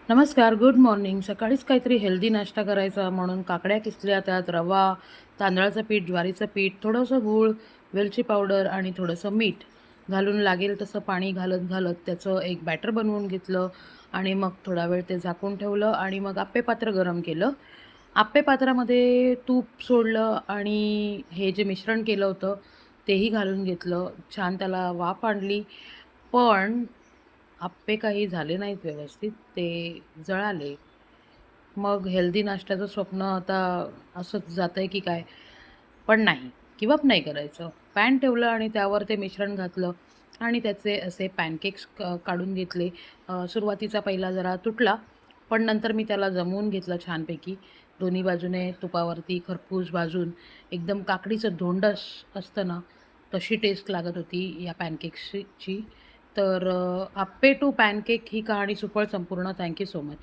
नमस्कार, good morning. सकाळीच काहीतरी हेल्दी नाश्ता करायचा म्हणून काकड्या किसल्या, त्यात रवा, तांदळाचं पीठ, ज्वारीचं पीठ, थोडंसं गूळ, वेलची पावडर आणि थोडंसं मीठ घालून लागेल तसं पाणी घालत घालत त्याचं एक बॅटर बनवून घेतलं आणि मग थोडा वेळ ते झाकून ठेवलं आणि मग आप्पे पात्र गरम केलं. आप्पे पात्रामध्ये तूप सोडलं आणि हे जे मिश्रण केलं होतं तेही घालून घेतलं. छान त्याला वाफ आणली. पण आप्पे काही झाले नाहीत व्यवस्थित, ते जळाले. मग हेल्दी नाश्त्याचं स्वप्न आता असंच जातंय की काय? पण नाही, गिव्ह अप नाही करायचं. पॅन ठेवलं आणि त्यावर ते मिश्रण घातलं आणि त्याचे असे पॅनकेक्स काढून घेतले. सुरुवातीचा पहिला जरा तुटला, पण नंतर मी त्याला जमवून घेतलं छानपैकी. दोन्ही बाजूने तुपावरती खरपूस भाजून एकदम काकडीचं धोंडं असतं ना, तशी टेस्ट लागत होती या पॅनकेक्सची. तर आप्पे टू पॅनकेक ही कहाणी सुफळ संपूर्ण. Thank so much.